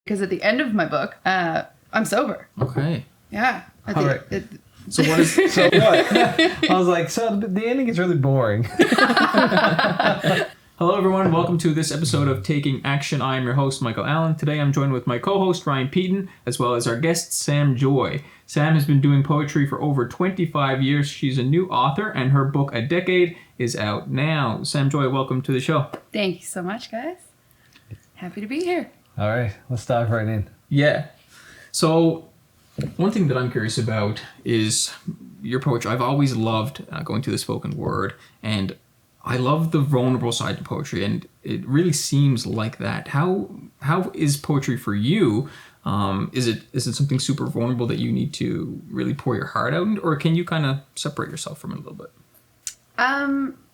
because at the end of my book, I'm sober. Okay. Yeah. All right. So what is... So what? I was like, so the ending is really boring. Hello, everyone. Welcome to this episode of Taking Action. I am your host, Michael Allen. Today, I'm joined with my co-host, Ryan Peaton, as well as our guest, Samm Joyy. Samm has been doing poetry for over 25 years. She's a new author, and her book, A Decade, is out now. Samm Joyy, welcome to the show. Thank you so much, guys. Happy to be here. All right, let's dive right in. Yeah. So, one thing that I'm curious about is your poetry. I've always loved going to the spoken word, and I love the vulnerable side to poetry, and it really seems like that. How is poetry for you? Is it something super vulnerable that you need to really pour your heart out, or can you kind of separate yourself from it a little bit? I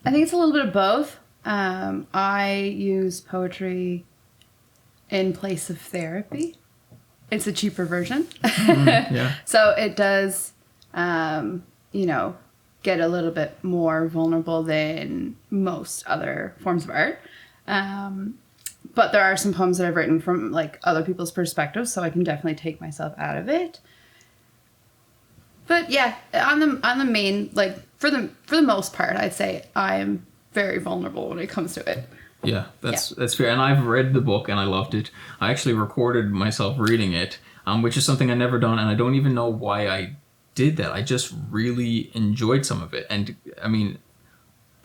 think it's a little bit of both. I use poetry in place of therapy. It's a cheaper version. Yeah. So it does, get a little bit more vulnerable than most other forms of art. But there are some poems that I've written from like other people's perspectives, so I can definitely take myself out of it. But yeah, on the main, like for the most part, I'd say I am very vulnerable when it comes to it. Yeah, that's fair. And I've read the book and I loved it. I actually recorded myself reading it, which is something I've never done, and I don't even know why I did that. I just really enjoyed some of it. And I mean,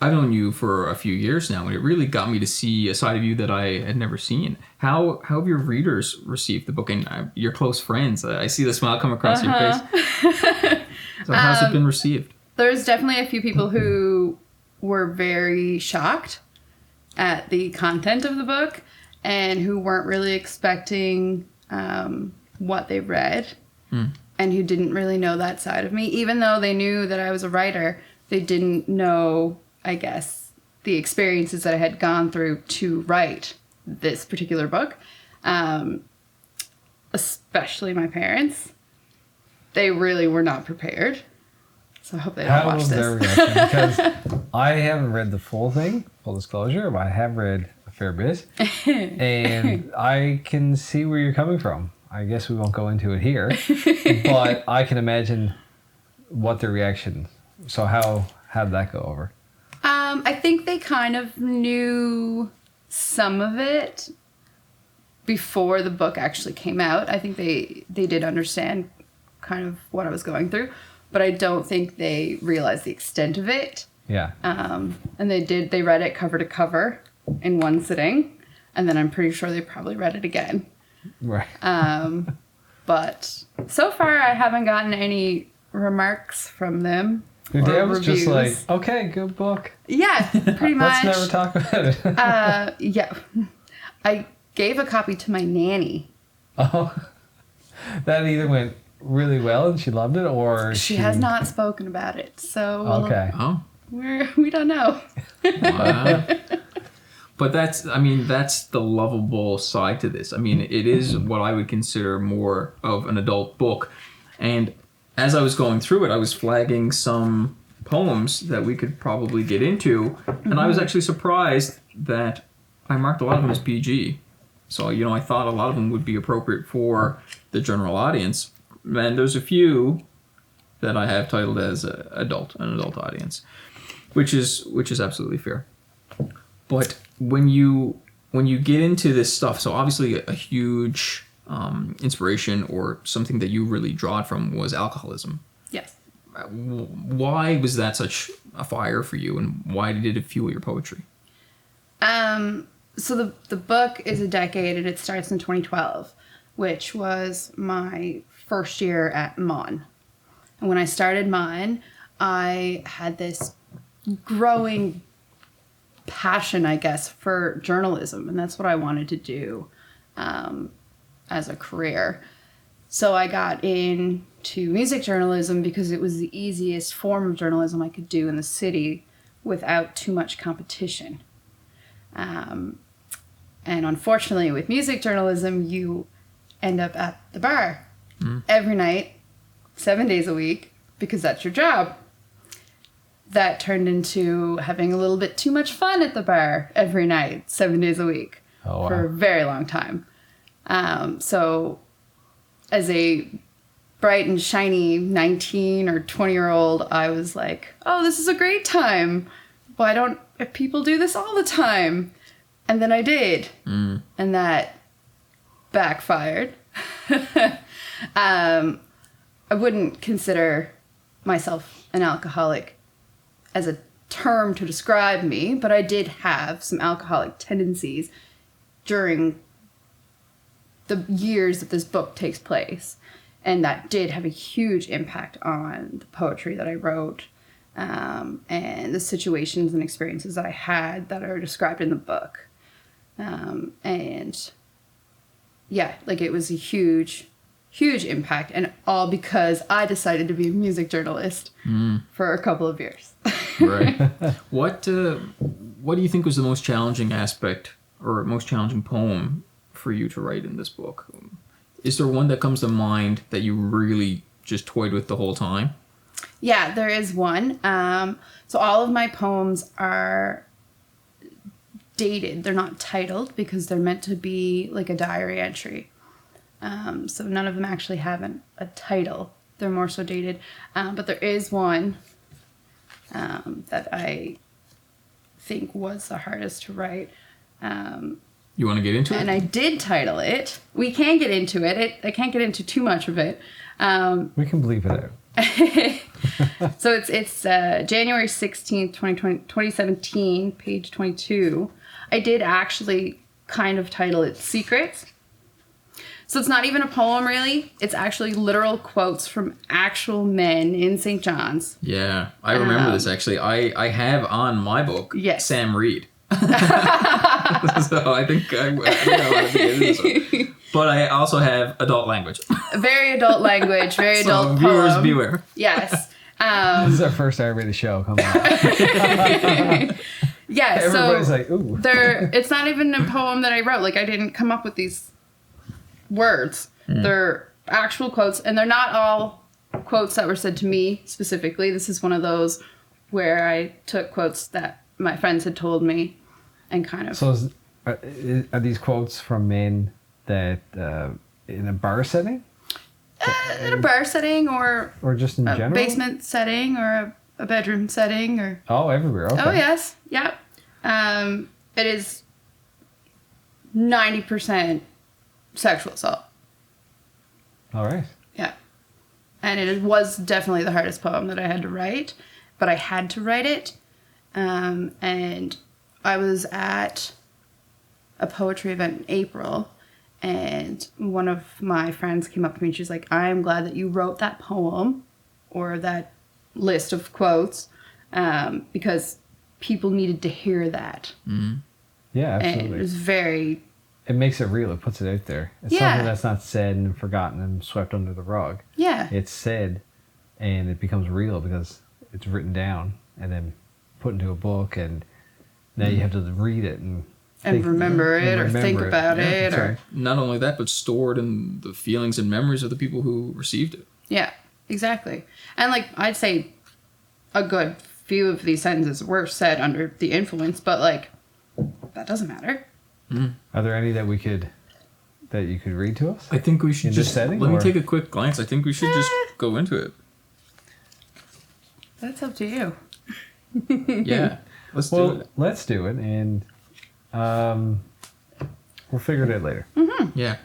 I've known you for a few years now, and it really got me to see a side of you that I had never seen. How have your readers received the book, and your close friends? I see the smile come across your face. So how's it been received? There's definitely a few people who were very shocked at the content of the book and who weren't really expecting what they read. And who didn't really know that side of me. Even though they knew that I was a writer, they didn't know, I guess, the experiences that I had gone through to write this particular book. Especially my parents. They really were not prepared. So I hope they don't watch this. How was their reaction? Because I haven't read the full thing, full disclosure, but I have read a fair bit. And I can see where you're coming from. I guess we won't go into it here, but I can imagine what the reaction. So how did that go over? I think they kind of knew some of it before the book actually came out. I think they did understand kind of what I was going through, but I don't think they realized the extent of it. Yeah. And they read it cover to cover in one sitting, and then I'm pretty sure they probably read it again. Right. But so far I haven't gotten any remarks from them. Your dad was reviews. just like, okay, good book. Yeah, pretty much. Let's never talk about it. Yeah. I gave a copy to my nanny. Oh, that either went really well and she loved it, or she has not spoken about it. So okay. Oh. We don't know. Wow. But that's the lovable side to this. I mean, it is what I would consider more of an adult book. And as I was going through it, I was flagging some poems that we could probably get into. And I was actually surprised that I marked a lot of them as PG. So, I thought a lot of them would be appropriate for the general audience. And there's a few that I have titled as an adult audience, which is absolutely fair. But when you get into this stuff, so obviously a huge inspiration or something that you really draw from was alcoholism. Yes. Why was that such a fire for you, and why did it fuel your poetry? So the book is A Decade, and it starts in 2012, which was my first year at Mon. And when I started Mon, I had this growing passion, I guess, for journalism, and that's what I wanted to do as a career. So I got into music journalism because it was the easiest form of journalism I could do in the city without too much competition. And unfortunately, with music journalism, you end up at the bar every night, 7 days a week, because that's your job. That turned into having a little bit too much fun at the bar every night, 7 days a week, for a very long time. So as a bright and shiny 19 or 20-year-old, I was like, oh, this is a great time. Why don't people do this all the time? And then I did. And that backfired. I wouldn't consider myself an alcoholic as a term to describe me, but I did have some alcoholic tendencies during the years that this book takes place. And that did have a huge impact on the poetry that I wrote, and the situations and experiences that I had that are described in the book. And yeah, like it was a huge, huge impact, and all because I decided to be a music journalist for a couple of years. Right. What do you think was the most challenging aspect or most challenging poem for you to write in this book? Is there one that comes to mind that you really just toyed with the whole time? Yeah, there is one. So all of my poems are dated. They're not titled because they're meant to be like a diary entry. So none of them actually have a title. They're more so dated. But there is one that I think was the hardest to write. You want to get into it? And I did title it. We can get into it. I can't get into too much of it. We can bleep it out. So it's January 16th, 2017, page 22. I did actually kind of title it Secrets. So it's not even a poem, really. It's actually literal quotes from actual men in St. John's. Yeah, I remember this, actually. I have on my book, Yes. Sam Reed. So I think I wanted to get into this one. But I also have adult language. Very adult language, very So adult viewers poem. beware. Yes. This is our first R-rated show. Come on. Yeah, Everybody's so like, ooh. it's not even a poem that I wrote. Like, I didn't come up with these words. They're actual quotes, and they're not all quotes that were said to me specifically. This is one of those where I took quotes that my friends had told me and kind of... So are these quotes from men that in a bar setting? in a bar setting or just in a general? basement setting or a bedroom setting or... Oh, everywhere. Okay. Oh, yes. Yep. It is 90% sexual assault. All right. Yeah. And it was definitely the hardest poem that I had to write, but I had to write it. And I was at a poetry event in April, and one of my friends came up to me and she's like, I'm glad that you wrote that poem or that list of quotes, because people needed to hear that. Mm-hmm. Yeah, And absolutely. it was very... It makes it real. It puts it out there. It's Yeah. something that's not said and forgotten and swept under the rug. Yeah. It's said, and it becomes real because it's written down and then put into a book, and now you have to read it and remember it or think about it. That's Or right. Not only that, but stored in the feelings and memories of the people who received it. Yeah, exactly. And like, I'd say a good few of these sentences were said under the influence, but like, that doesn't matter. Are there any that you could read to us? I think we should In this just setting, let me or- take a quick glance. I think we should just go into it. That's up to you. Yeah, let's do Well, it. let's do it, and we'll figure it out later. Yeah,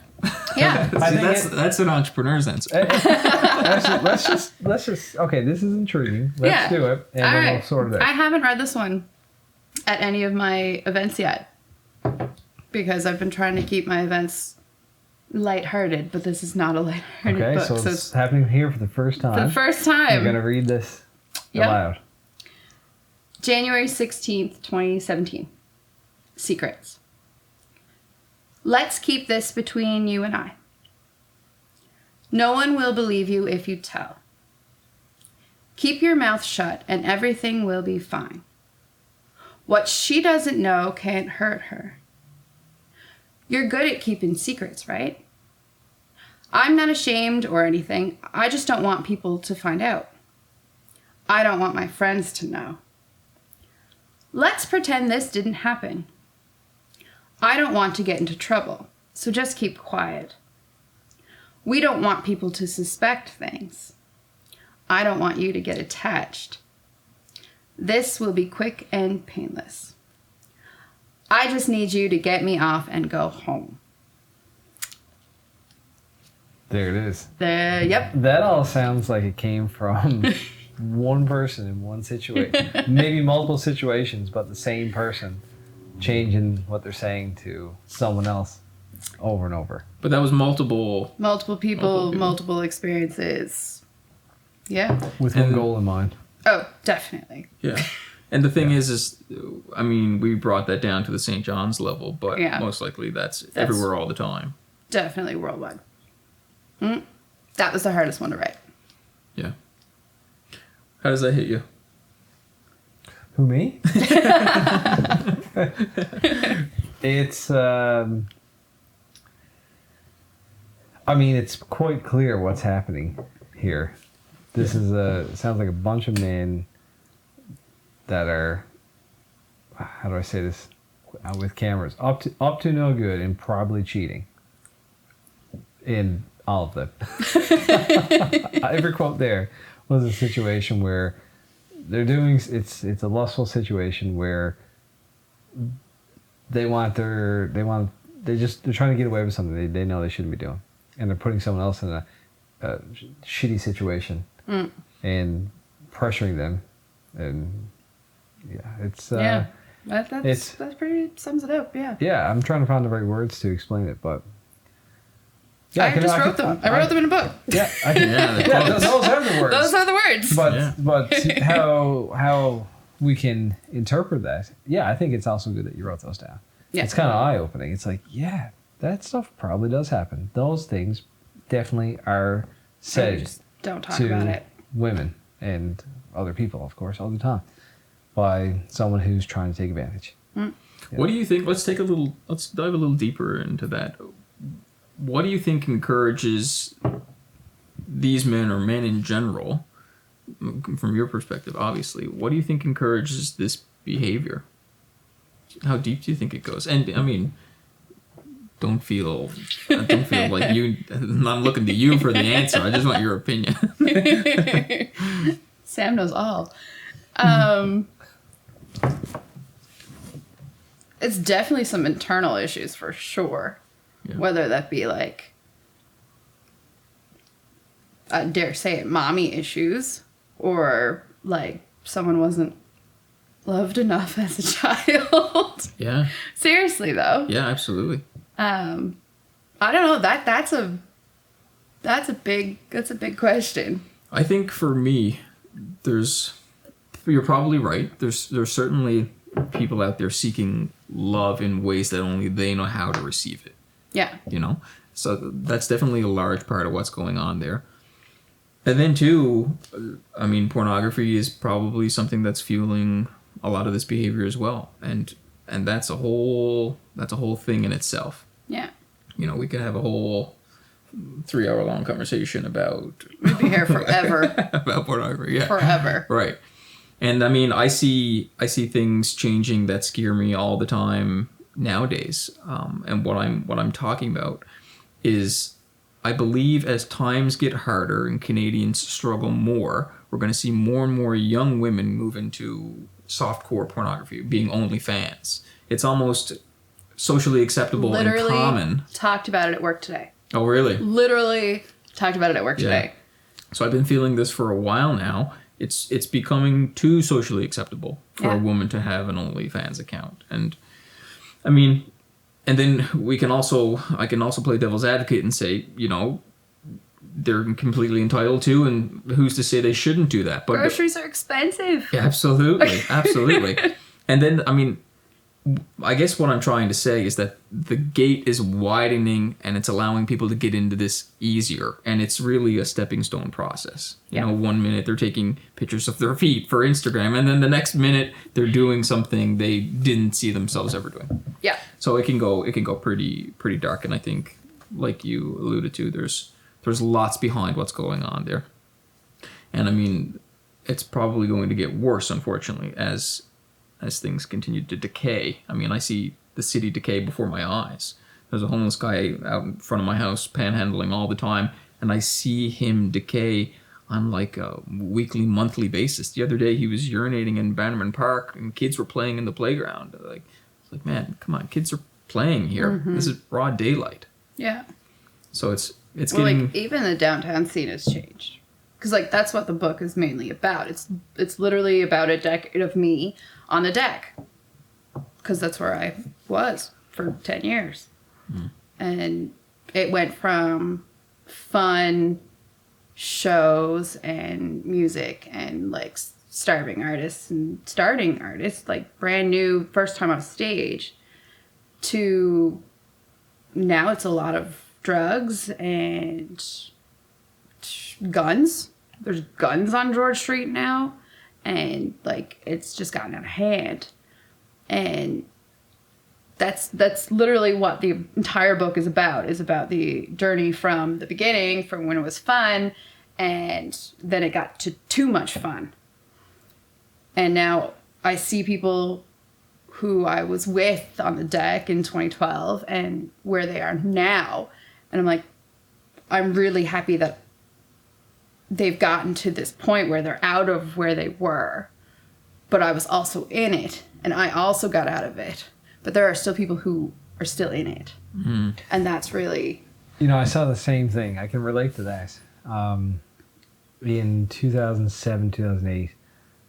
Yeah. I See, think that's an entrepreneur's answer. Let's just. Okay, this is intriguing. Let's Yeah. do it, and All then right. we'll sort it I out. haven't read this one at any of my events yet because I've been trying to keep my events lighthearted, but this is not a lighthearted Okay, book. so So it's it's happening here for the first time. the first You're time. gonna read this Yep. aloud. January 16th, 2017. Secrets. Let's keep this between you and I. No one will believe you if you tell. Keep your mouth shut and everything will be fine. What she doesn't know can't hurt her. You're good at keeping secrets, right? I'm not ashamed or anything. I just don't want people to find out. I don't want my friends to know. Let's pretend this didn't happen. I don't want to get into trouble. So just keep quiet. We don't want people to suspect things. I don't want you to get attached. This will be quick and painless. I just need you to get me off and go home. There it is. Yep. That all sounds like it came from one person in one situation. Maybe multiple situations, but the same person changing what they're saying to someone else over and over. But that was multiple. Multiple people, multiple experiences. Yeah. With one goal in mind. Oh, definitely. Yeah. And the thing is, I mean, we brought that down to the St. John's level, but most likely that's everywhere all the time. Definitely worldwide. That was the hardest one to write. Yeah. How does that hit you? Who, me? It's, I mean, it's quite clear what's happening here. This is it sounds like a bunch of men that are, how do I say this, with cameras, up to no good and probably cheating. In all of them. Every quote there was a situation where they're doing, it's a lustful situation where they're trying to get away with something they know they shouldn't be doing. And they're putting someone else in a shitty situation and pressuring them. And it's that pretty sums it up. Yeah, I'm trying to find the right words to explain it, but I wrote them. I wrote them in a book. Yeah, those are the words. Those are the words. But how we can interpret that? Yeah, I think it's also good that you wrote those down. Yeah. It's kind of eye opening. It's like, yeah, that stuff probably does happen. Those things definitely are said. Just don't talk about it. Women and other people, of course, all the time, by someone who's trying to take advantage. Yeah. What do you think? Let's dive a little deeper into that. What do you think encourages these men, or men in general, from your perspective, obviously, what do you think encourages this behavior? How deep do you think it goes? And I mean, don't feel like you. I'm looking to you for the answer. I just want your opinion. Sam knows all. It's definitely some internal issues for sure. Yeah. Whether that be like, I dare say it, mommy issues, or like someone wasn't loved enough as a child. Yeah. Seriously though. Yeah, absolutely. I don't know. That's a big question. I think for me, you're probably right. There's certainly people out there seeking love in ways that only they know how to receive it. Yeah. You know? So that's definitely a large part of what's going on there. And then too, I mean, pornography is probably something that's fueling a lot of this behavior as well. And that's a whole thing in itself. Yeah. You know, we could have a whole 3-hour-long conversation about... We'd be here forever. about pornography, yeah. Forever. Right. And I mean, I see things changing that scare me all the time nowadays. And what I'm talking about is, I believe as times get harder and Canadians struggle more, we're going to see more and more young women move into softcore pornography, being OnlyFans. It's almost socially acceptable and common. Talked about it at work today. Oh, really? Literally talked about it at work today. So I've been feeling this for a while now. It's becoming too socially acceptable for a woman to have an OnlyFans account. And I mean, and then I can also play devil's advocate and say, you know, they're completely entitled to, and who's to say they shouldn't do that? But groceries are expensive. Yeah, absolutely. And then, I mean, I guess what I'm trying to say is that the gate is widening and it's allowing people to get into this easier. And it's really a stepping stone process. You know, 1 minute they're taking pictures of their feet for Instagram, and then the next minute they're doing something they didn't see themselves ever doing. Yeah. So it can go pretty dark. And I think, like you alluded to, there's lots behind what's going on there. And I mean, it's probably going to get worse, unfortunately, as things continue to decay. I mean, I see the city decay before my eyes. there's a homeless guy out in front of my house panhandling all the time, and I see him decay on like a weekly, monthly basis. The other day he was urinating in Bannerman Park and kids were playing in the playground. It's like, man, come on, kids are playing here. This is broad daylight. Yeah. So it's Well, getting... like, even the downtown scene has changed. Because, like, that's what the book is mainly about. It's literally about a decade of me on the deck. Because that's where I was for 10 years. And it went from fun shows and music and, like, starving artists and starting artists, like, brand new, first time on stage, to now it's a lot of drugs and guns. There's guns on George Street now, and like it's just gotten out of hand. And that's literally what the entire book is about the journey from the beginning, from when it was fun, and then it got to too much fun. And now I see people who I was with on the deck in 2012 and where they are now. And I'm like, I'm really happy that they've gotten to this point where they're out of where they were. But I was also in it, and I also got out of it. But there are still people who are still in it. And that's really... You know, I saw the same thing. I can relate to that. In 2007, 2008,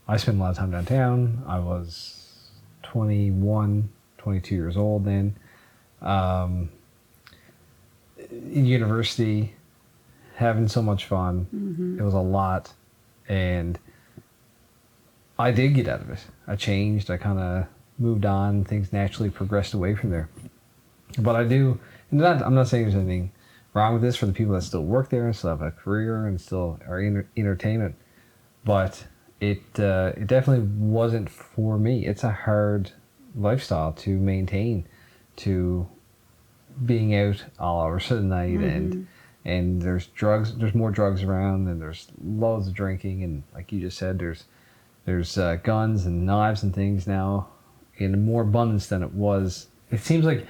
I spent a lot of time downtown. I was 21, 22 years old then. In university, having so much fun. It was a lot. And I did get out of it. I changed. I kind of moved on. Things naturally progressed away from there. But I do, and I'm not saying there's anything wrong with this for the people that still work there and still have a career and still are in entertainment. But it definitely wasn't for me. It's a hard lifestyle to maintain, to being out all hours of the night, and there's more drugs around, and there's loads of drinking, and like you just said, there's guns and knives and things now in more abundance than it was. It seems like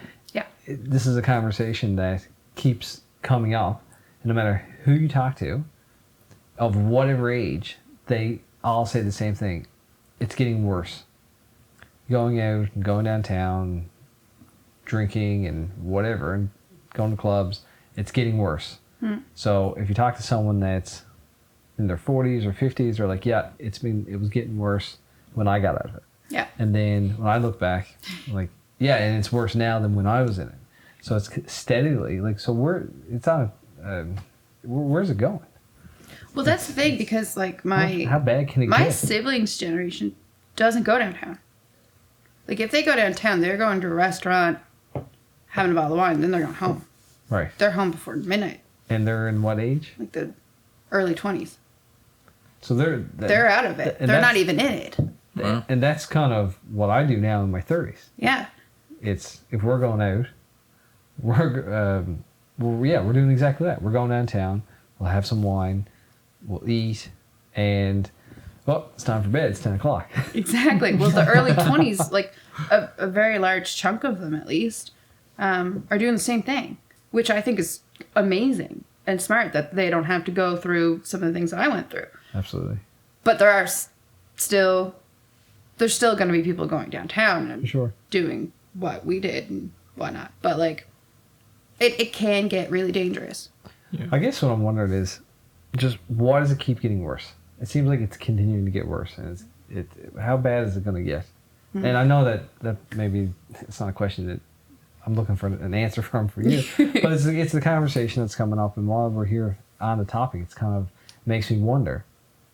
this is a conversation that keeps coming up, and no matter who you talk to, of whatever age, they all say the same thing. It's getting worse. Going out and going downtown, drinking and whatever, and going to clubs, it's getting worse. So if you talk to someone that's in their 40s or 50s, they're like, yeah, it was getting worse when I got out of it. Yeah. And then when I look back, I'm like, yeah, and it's worse now than when I was in it. So it's steadily, like, so where's it going? Well, that's the thing, because like How bad can it my get? siblings' generation doesn't go downtown. Like, if they go downtown, they're going to a restaurant, having a bottle of wine, then they're going home. Right. They're home before midnight. And they're in what age? Like the early 20s. So they're out of it. They're not even in it. And that's kind of what I do now in my 30s. Yeah. It's, if we're going out, we're doing exactly that. We're going downtown. We'll have some wine. We'll eat. And, well, it's time for bed. It's 10 o'clock. Exactly. Well, the early 20s, like a very large chunk of them at least, are doing the same thing, which I think is amazing and smart, that they don't have to go through some of the things I went through. Absolutely. But there's still going to be people going downtown and doing what we did and whatnot. But like, it can get really dangerous. Yeah. I guess what I'm wondering is just, why does it keep getting worse? It seems like it's continuing to get worse, and how bad is it going to get? And I know that maybe it's not a question that I'm looking for an answer from for you, but it's the conversation that's coming up, and while we're here on the topic, it's kind of makes me wonder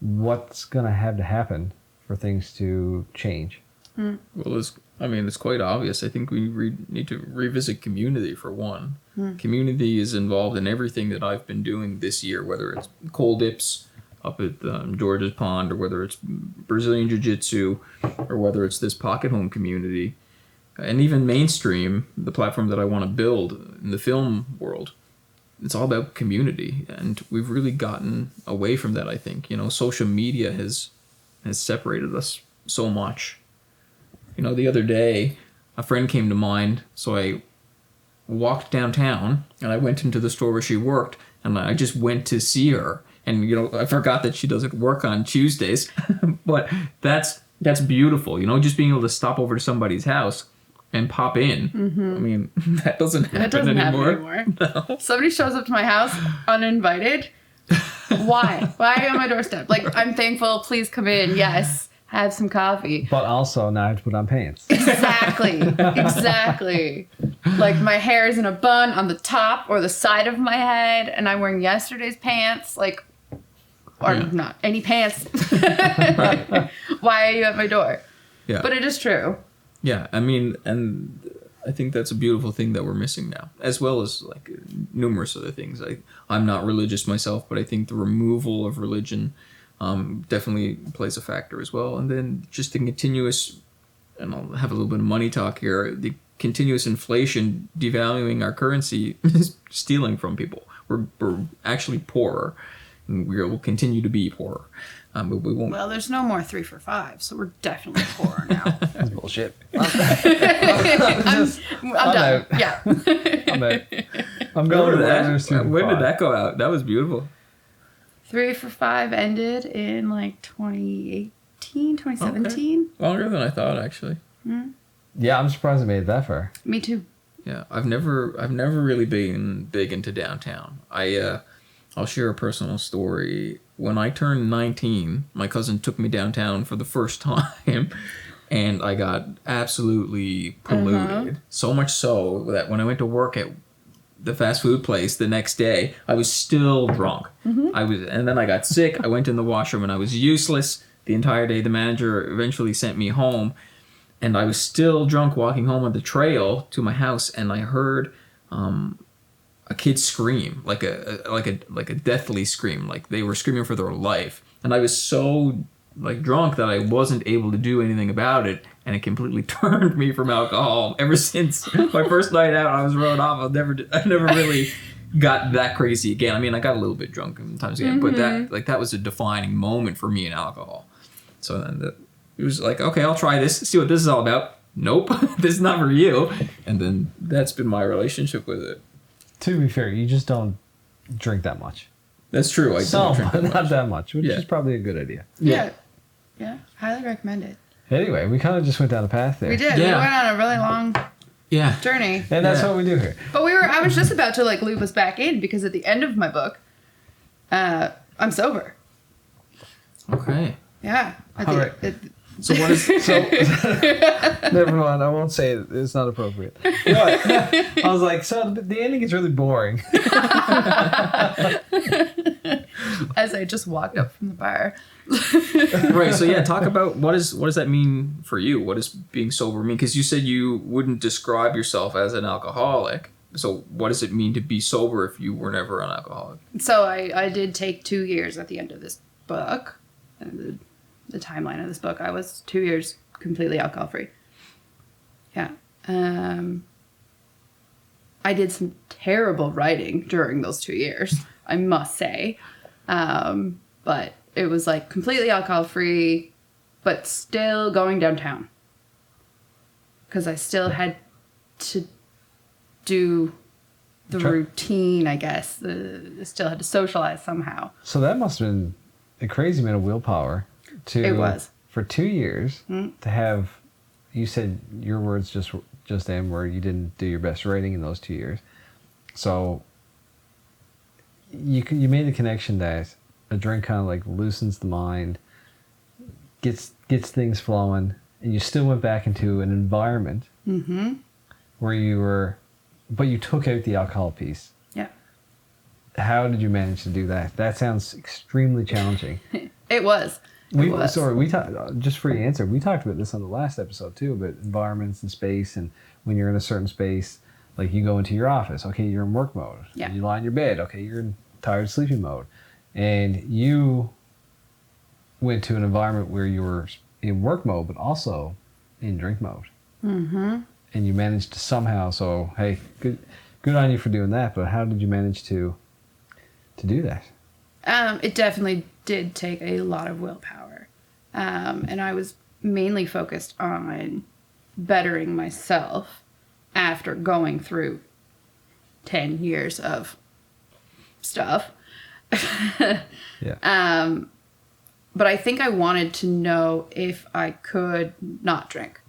what's going to have to happen for things to change. Well, it's quite obvious. I think we need to revisit community for one. Community is involved in everything that I've been doing this year, whether it's cold dips up at George's Pond, or whether it's Brazilian Jiu-Jitsu, or whether it's this pocket home community. And even Mainstream, the platform that I want to build in the film world, it's all about community. And we've really gotten away from that, I think. You know, social media has separated us so much. You know, the other day, a friend came to mind, so I walked downtown, and I went into the store where she worked, and I just went to see her. And, you know, I forgot that she doesn't work on Tuesdays, but that's beautiful, you know, just being able to stop over to somebody's house and pop in. I mean, that doesn't happen anymore. No. Somebody shows up to my house uninvited. Why? Why on my doorstep? Like, I'm thankful. Please come in. Yes. Have some coffee. But also, now I have to put on pants. Exactly. Exactly. Like, my hair is in a bun on the top or the side of my head, and I'm wearing yesterday's pants. Like, or not any pants. Why are you at my door? Yeah. But it is true. Yeah, I mean, and I think that's a beautiful thing that we're missing now, as well as like numerous other things. I'm not religious myself, but I think the removal of religion definitely plays a factor as well. And then just the continuous, and I'll have a little bit of money talk here, the continuous inflation devaluing our currency is stealing from people. We're actually poorer, and we will continue to be poorer. But we won't. Well, there's no more 3 for $5, so we're definitely poorer now. That's bullshit. I'm done. Yeah. I'm going to that. When did that go out? That was beautiful. 3 for $5 ended in like 2018, 2017. Okay. Longer than I thought, actually. Yeah, I'm surprised I made it that far. Me too. Yeah, I've never really been big into downtown. I'll share a personal story. When I turned 19, my cousin took me downtown for the first time, and I got absolutely polluted. So much so that when I went to work at the fast food place the next day, I was still drunk. And then I got sick. I went in the washroom and I was useless the entire day. The manager eventually sent me home, and I was still drunk walking home on the trail to my house, and I heard a kid scream, like a deathly scream, like they were screaming for their life. And I was so like drunk that I wasn't able to do anything about it, and it completely turned me from alcohol. Ever since my first night out, I was rode off. I never really got that crazy again. I mean, I got a little bit drunk sometimes again, but that was a defining moment for me in alcohol. So then it was like, okay, I'll try this, see what this is all about. Nope, this is not for you. And then that's been my relationship with it. To be fair, you just don't drink that much. That's true. I don't drink that much. Not that much, which is probably a good idea. Yeah. Highly recommend it. Anyway, we kind of just went down a path there. We did. Yeah. We went on a really long journey. And that's what we do here. But I was just about to like loop us back in, because at the end of my book, I'm sober. Okay. Yeah. All right. So what is Never mind, I won't say it. It's not appropriate. But I was like, so the ending is really boring. As I just walked up from the bar. right? So yeah, talk about what does that mean for you? What does being sober mean? Because you said you wouldn't describe yourself as an alcoholic. So what does it mean to be sober if you were never an alcoholic? So I did take 2 years at the end of this book. The timeline of this book, I was 2 years completely alcohol free. Yeah. I did some terrible writing during those 2 years, I must say. But it was like completely alcohol free, but still going downtown. Because I still had to do the routine, I guess. I still had to socialize somehow. So that must have been a crazy amount of willpower. It was. For 2 years to have, you said your words just then where you didn't do your best writing in those 2 years. So you made the connection that a drink kind of like loosens the mind, gets things flowing, and you still went back into an environment where you were, but you took out the alcohol piece. Yeah. How did you manage to do that? That sounds extremely challenging. It was. We talked, just for your answer, we talked about this on the last episode too, about environments and space, and when you're in a certain space, like you go into your office, okay, you're in work mode. Yeah. You lie in your bed, okay, you're in tired sleeping mode. And you went to an environment where you were in work mode, but also in drink mode. And you managed to somehow, so hey, good on you for doing that, but how did you manage to do that? It definitely did take a lot of willpower. And I was mainly focused on bettering myself after going through 10 years of stuff. Yeah. But I think I wanted to know if I could not drink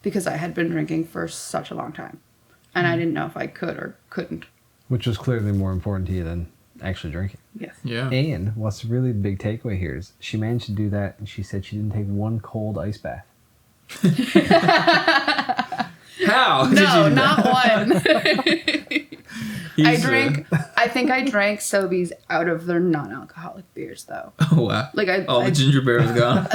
because I had been drinking for such a long time. And I didn't know if I could or couldn't. Which was clearly more important to you than actually drinking. Yes. Yeah. And what's really the big takeaway here is she managed to do that, and she said she didn't take one cold ice bath. How? No, not one. He's, I think I drank Sobeys out of their non-alcoholic beers though. Oh wow! Like all the ginger beer was gone.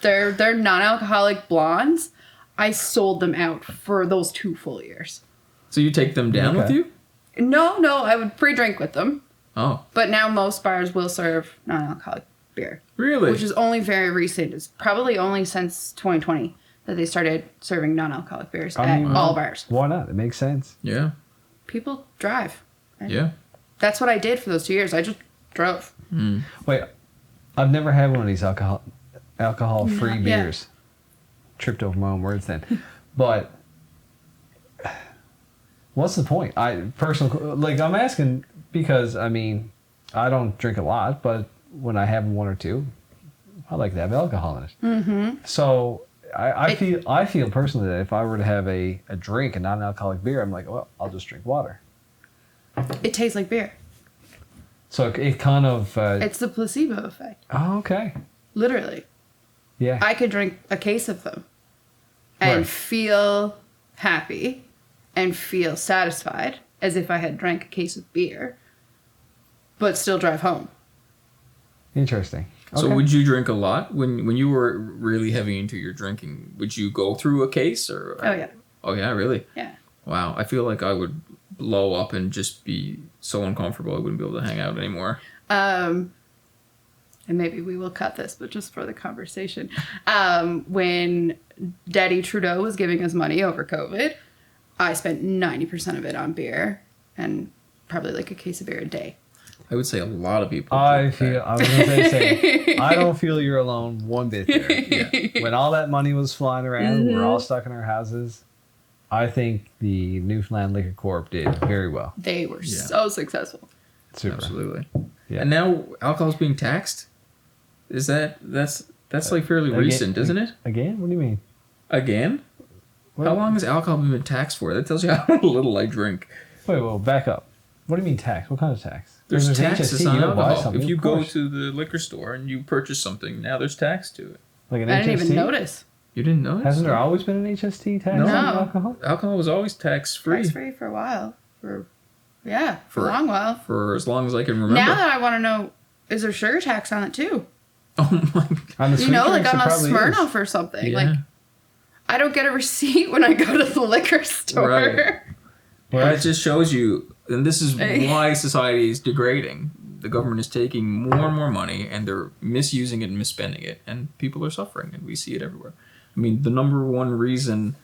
They're non-alcoholic blondes. I sold them out for those 2 full years. So you take them down with Okay. you? No, I would pre-drink with them. Oh, But now most bars will serve non-alcoholic beer, really? which is only very recent. It's probably only since 2020 that they started serving non-alcoholic beers at all bars. Why not? It makes sense. Yeah. People drive. Yeah. That's what I did for those 2 years. I just drove. Wait, I've never had one of these alcohol-free Yeah. beers. Tripped over my own words then. But what's the point? I'm asking because, I mean, I don't drink a lot, but when I have one or two, I like to have alcohol in it. Mm-hmm. So I feel personally that if I were to have a drink, a non-alcoholic beer, I'm like, well, I'll just drink water. It tastes like beer. So it kind of... It's the placebo effect. oh, okay. Literally. Yeah. I could drink a case of them and Right. feel happy and feel satisfied as if I had drank a case of beer, but still drive home. Interesting. So Okay. would you drink a lot when you were really heavy into your drinking? Would you go through a case or? Oh, yeah. Oh yeah, really? Yeah. Wow, I feel like I would blow up and just be so uncomfortable I wouldn't be able to hang out anymore. And maybe we will cut this, but just for the conversation. When Daddy Trudeau was giving us money over COVID, I spent 90% of it on beer and probably like a case of beer a day. I would say a lot of people. I drink that. was going to say, I don't feel you're alone one bit there. Yeah. When all that money was flying around, we're all stuck in our houses. I think the Newfoundland Liquor Corp did very well. They were Yeah. so successful. Super. Absolutely. Yeah. And now alcohol's being taxed. Is that's like fairly Again- recent, isn't it? Again? What do you mean? Again? What- How long has alcohol been taxed for? That tells you how little I drink. Wait, back up. What do you mean tax? What kind of tax? There's If taxes HST, on you don't buy alcohol. something, If you of go course. to the liquor store and you purchase something, now there's tax to it. Like an I didn't HST? even notice. You didn't know? Hasn't there always been an HST tax No. on alcohol? Alcohol was always tax free Tax free for a while. For a For- long while. for as long as I can remember. Now that I want to know, is there sugar tax on it too? Oh my god. On the You sweet know, like drinks, on it a probably Smirnoff is. or something. Yeah. Like, I don't get a receipt when I go to the liquor store. Right. Well, That just shows you, and this is why society is degrading. The government is taking more and more money, and they're misusing it and misspending it, and people are suffering, and we see it everywhere. I mean, the number one reason,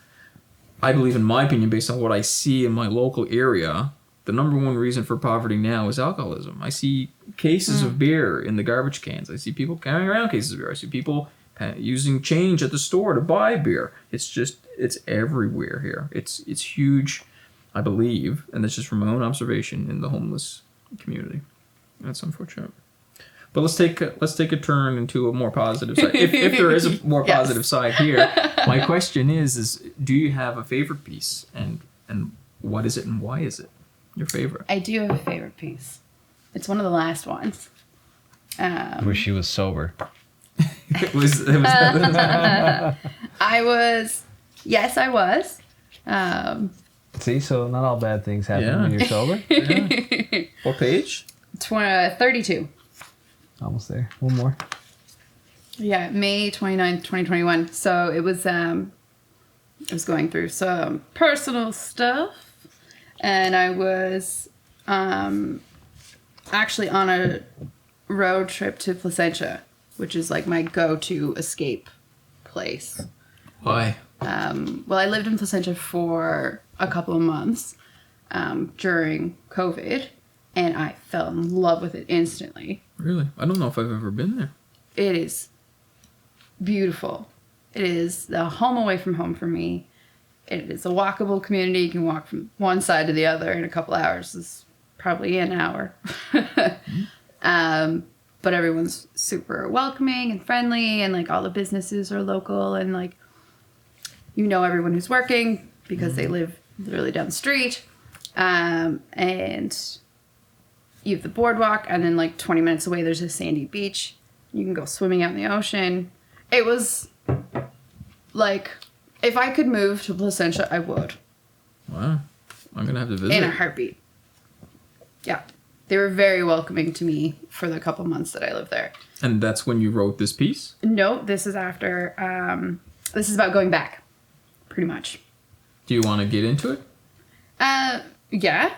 I believe, in my opinion, based on what I see in my local area, the number one reason for poverty now is alcoholism. I see cases of beer in the garbage cans. I see people carrying around cases of beer. I see people using change at the store to buy beer. It's everywhere here. It's huge, I believe, and that's just from my own observation in the homeless community. That's unfortunate. But let's take a turn into a more positive side. If there is a more Yes. positive side here, my question is do you have a favorite piece, and what is it and why is it your favorite? I do have a favorite piece. It's one of the last ones. Wish she was sober. It was I was. See, so not all bad things happen Yeah. when you're sober. what page? 32. Almost there. One more. Yeah, May 29th, 2021. So it was I was going through some personal stuff, and I was actually on a road trip to Placentia, which is like my go-to escape place. Why? Well, I lived in Placentia for a couple of months during COVID, and I fell in love with it instantly. Really? I don't know if I've ever been there. It is beautiful. It is the home away from home for me. It is a walkable community. You can walk from one side to the other in a couple hours. It's probably an hour. But everyone's super welcoming and friendly, and like all the businesses are local, and like you know everyone who's working because they live literally down the street. And you have the boardwalk, and then like 20 minutes away there's a sandy beach. You can go swimming out in the ocean. It was like, if I could move to Placentia, I would. Wow. I'm going to have to visit. In a heartbeat. Yeah. They were very welcoming to me for the couple months that I lived there. And that's when you wrote this piece? No, this is after. This is about going back, pretty much. Do you want to get into it? Yeah.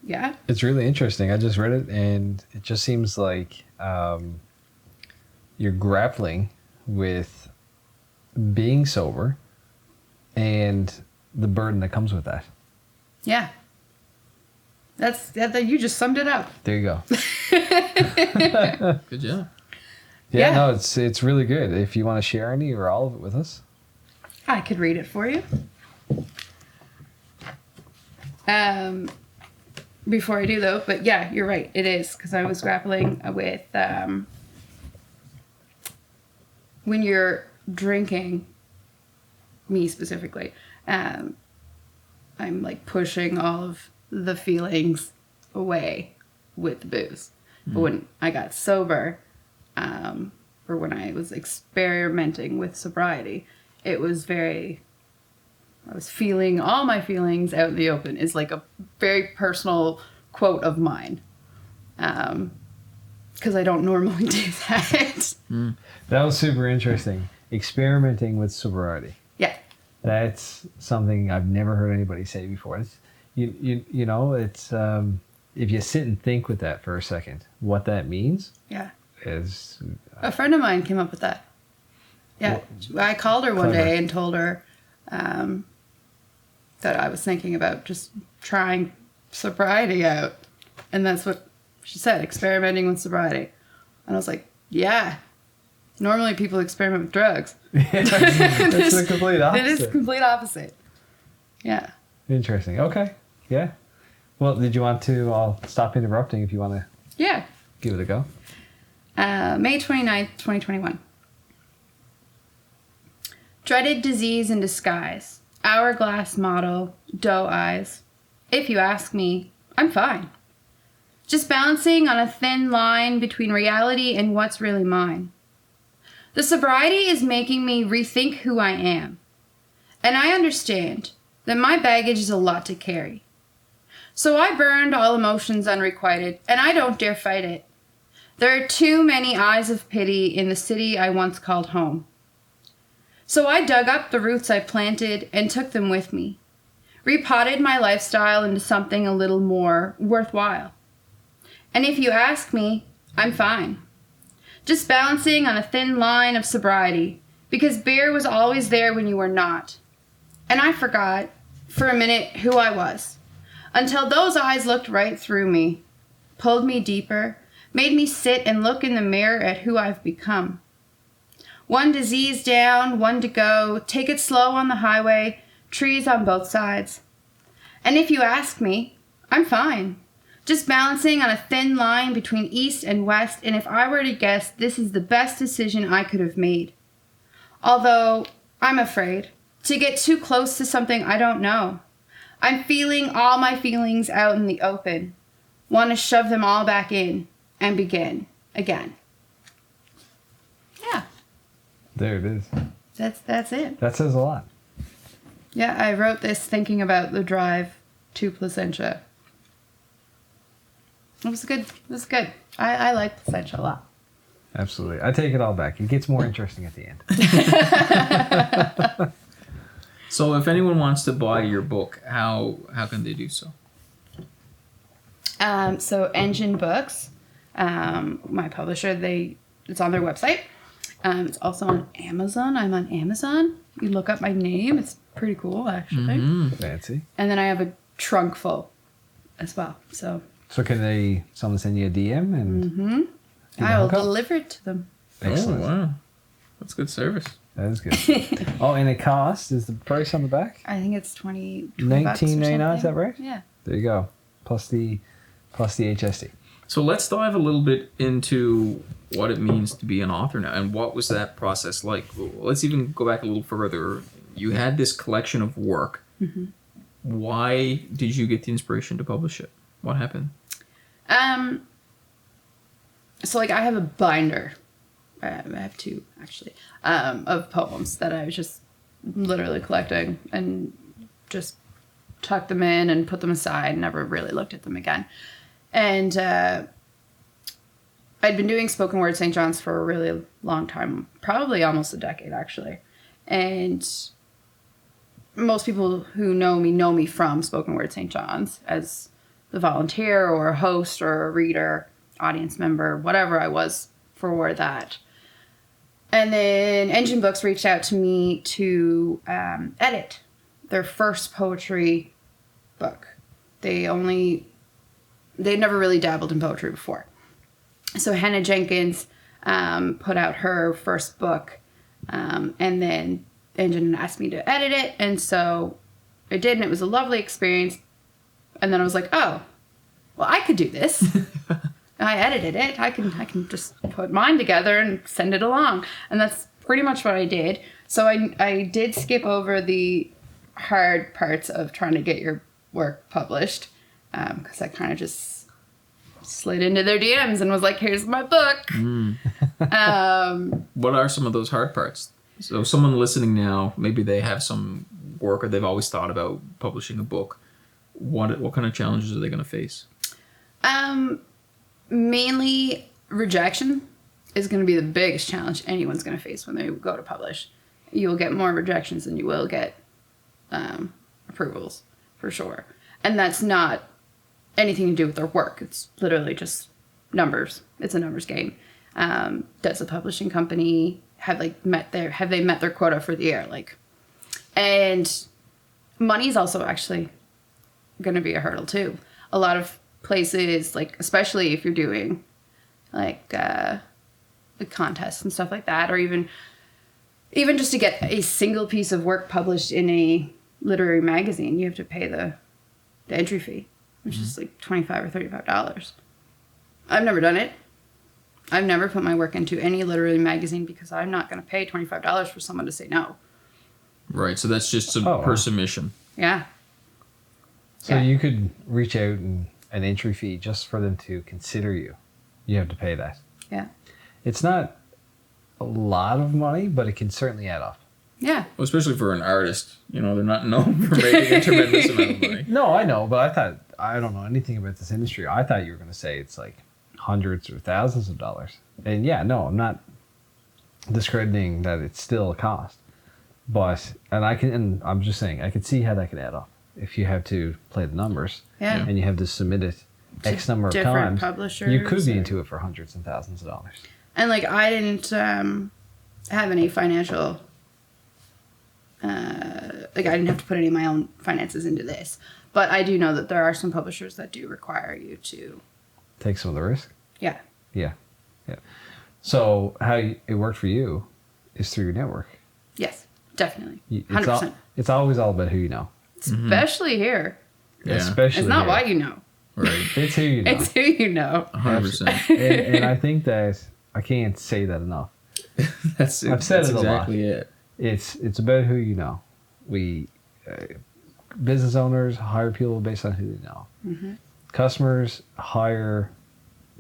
Yeah. It's really interesting. I just read it, and it just seems like you're grappling with being sober and the burden that comes with that. Yeah. That you just summed it up. There you go. Good job. Yeah, no, it's really good. If you want to share any or all of it with us. I could read it for you. Before I do though, but yeah, you're right. It is, because I was grappling with when you're drinking, me specifically, I'm like pushing all of the feelings away with the booze. But when I got sober, or when I was experimenting with sobriety, it was I was feeling all my feelings out in the open, is like a very personal quote of mine. Because I don't normally do that. That was super interesting. Experimenting with sobriety. Yeah. That's something I've never heard anybody say before. It's, you know, it's if you sit and think with that for a second, what that means. Yeah. Is A friend of mine came up with that. Yeah. I called her one day and told her that I was thinking about just trying sobriety out. And that's what she said, experimenting with sobriety. And I was like, yeah. Normally people experiment with drugs. It's the complete opposite. It is the complete opposite. Yeah. Interesting. Okay. Yeah. Well, did you want to? I'll stop interrupting if you want to. Yeah. Give it a go. May 29th, 2021. Dreaded disease in disguise. Hourglass model. Doe eyes. If you ask me, I'm fine. Just balancing on a thin line between reality and what's really mine. The sobriety is making me rethink who I am. And I understand that my baggage is a lot to carry. So I burned all emotions unrequited, and I don't dare fight it. There are too many eyes of pity in the city I once called home. So I dug up the roots I planted and took them with me, repotted my lifestyle into something a little more worthwhile. And if you ask me, I'm fine. Just balancing on a thin line of sobriety, because beer was always there when you were not. And I forgot, for a minute, who I was, until those eyes looked right through me, pulled me deeper, made me sit and look in the mirror at who I've become. One disease down, one to go, take it slow on the highway, trees on both sides. And if you ask me, I'm fine. Just balancing on a thin line between east and west, and if I were to guess, this is the best decision I could have made. Although, I'm afraid to get too close to something I don't know. I'm feeling all my feelings out in the open. Want to shove them all back in and begin again. Yeah. There it is. That's it. That says a lot. Yeah, I wrote this thinking about the drive to Placentia. It was good. It was good. I like Placentia a lot. Absolutely. I take it all back. It gets more interesting at the end. So if anyone wants to buy your book, how can they do so? So Engine Books, my publisher, it's on their website. It's also on Amazon. I'm on Amazon. You look up my name. It's pretty cool, actually. Fancy. And then I have a trunk full as well. So can someone send you a DM and I will deliver it to them. Excellent. Oh, wow. That's good service. That is good. Oh, and it costs, is the price on the back? I think it's 20 $19.99, is that right? Yeah. There you go. Plus the HST. So let's dive a little bit into what it means to be an author now, and what was that process like? Let's even go back a little further. You had this collection of work. Mm-hmm. Why did you get the inspiration to publish it? What happened? So like I have a binder. I have two actually, of poems that I was just literally collecting and just tucked them in and put them aside and never really looked at them again. And I'd been doing spoken word St. John's for a really long time, probably almost a decade actually. And most people who know me from spoken word St. John's as a volunteer or a host or a reader, audience member, whatever I was for that. And then Engine Books reached out to me to edit their first poetry book. They'd never really dabbled in poetry before. So Hannah Jenkins put out her first book, and then Engine asked me to edit it, and so I did, and it was a lovely experience. And then I was like, oh, well, I could do this. I edited it. I can just put mine together and send it along. And that's pretty much what I did. So I did skip over the hard parts of trying to get your work published, because I kind of just slid into their DMs and was like, here's my book. What are some of those hard parts? So someone listening now, maybe they have some work or they've always thought about publishing a book. What kind of challenges are they going to face? Mainly rejection is going to be the biggest challenge anyone's going to face when they go to publish. You will get more rejections than you will get approvals, for sure. And that's not anything to do with their work. It's literally just numbers. It's a numbers game. Does the publishing company have they met their quota for the year? And money is also actually going to be a hurdle too. A lot of places, especially if you're doing the contests and stuff like that, or even just to get a single piece of work published in a literary magazine, you have to pay the entry fee, which is $25 or $35. I've never done it. I've never put my work into any literary magazine because I'm not going to pay $25 for someone to say no. Right, so that's just per submission. Yeah. So you could reach out and an entry fee just for them to consider you. You have to pay that. Yeah. It's not a lot of money, but it can certainly add up. Yeah. Well, especially for an artist. They're not known for making a tremendous amount of money. No, I know, but I don't know anything about this industry. I thought you were going to say it's hundreds or thousands of dollars. And yeah, no, I'm not discrediting that it's still a cost. But, I'm just saying, I could see how that could add up. If you have to play the numbers, and you have to submit it X number of times, publishers, you could be into it for hundreds and thousands of dollars. And I didn't have any financial, I didn't have to put any of my own finances into this. But I do know that there are some publishers that do require you to take some of the risk. Yeah. Yeah. So how it worked for you is through your network. Yes, definitely. 100%. It's always all about who you know. Especially here. Yeah. Especially it's not here. why you know. Right. It's who you know. It's who you know. 100%. And I think that I can't say that enough. I've said it exactly a lot. It's about who you know. We business owners hire people based on who they know. Mm-hmm. Customers hire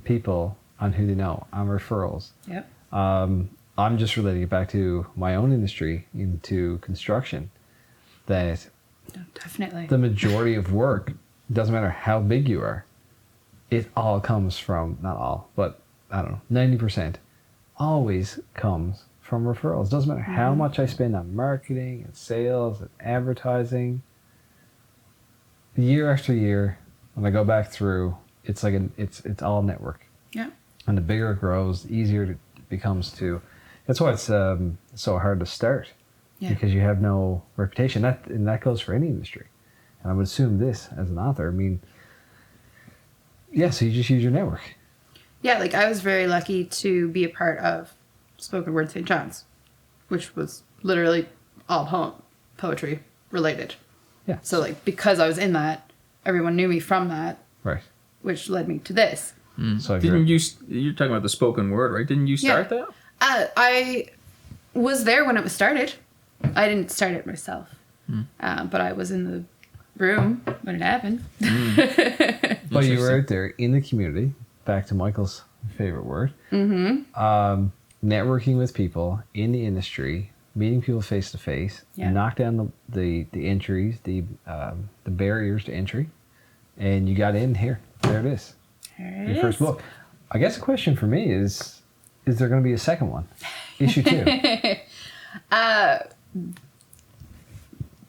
people on who they know, on referrals. Yep. I'm just relating it back to my own industry, into construction, that definitely the majority of work, doesn't matter how big you are, it all comes from, not all, but I don't know, 90% always comes from referrals. Doesn't matter how much I spend on marketing and sales and advertising. Year after year, when I go back through, it's it's all network. Yeah. And the bigger it grows, the easier it becomes to. That's why it's so hard to start, because you have no reputation. And that goes for any industry. And I would assume this as an author. I mean, so you just use your network. Yeah, I was very lucky to be a part of Spoken Word St. John's. which was literally all poetry related. Yeah. So like because I was in that, everyone knew me from that, Right. which led me to this. So if Didn't you're talking about the spoken word, right? Didn't you start that? I was there when it was started. I didn't start it myself, but I was in the room when it happened. But you were out there in the community, back to Michael's favorite word, networking with people in the industry, meeting people face to face, knock down the entries, the barriers to entry, and you got in here. There it is. Your first book. I guess the question for me is there going to be a second one? Issue 2?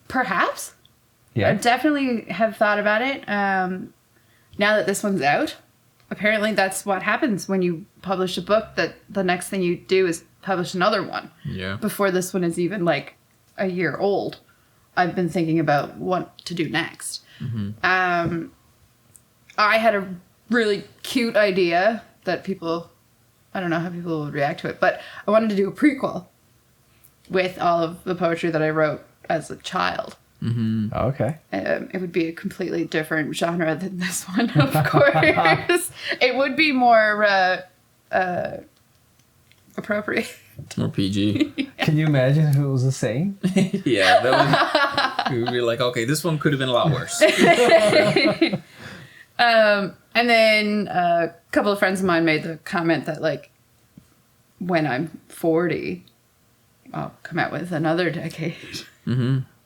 Perhaps. Yeah. I definitely have thought about it. Now that this one's out, apparently that's what happens when you publish a book, that the next thing you do is publish another one. Yeah. Before this one is even like a year old, I've been thinking about what to do next. I had a really cute idea that I don't know how people would react to it, but I wanted to do a prequel with all of the poetry that I wrote as a child. Okay. It would be a completely different genre than this one, of course. It would be more appropriate. More PG. Can you imagine if it was the same? Yeah, we would be like, okay, this one could have been a lot worse. And then a couple of friends of mine made the comment that, like, when I'm 40, I'll come out with another decade.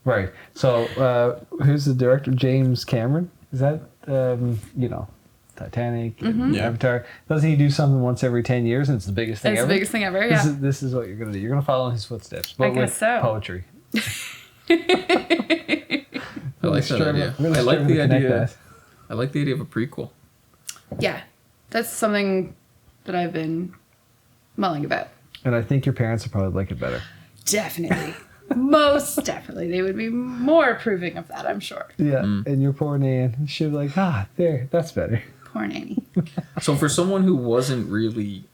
Right. So, who's the director? James Cameron? Is that, Titanic, and Avatar? Doesn't he do something once every 10 years and it's the biggest thing It's ever? the biggest thing ever, yeah. This is what you're going to do. You're going to follow in his footsteps, but I guess with so. poetry. I like that idea. I like the idea. I like the idea of a prequel. Yeah. That's something that I've been mulling about. And I think your parents would probably like it better. Definitely. Most definitely. They would be more approving of that, I'm sure. Yeah. And your poor Nan, she'd be like, there, that's better. Poor nanny. So for someone who wasn't really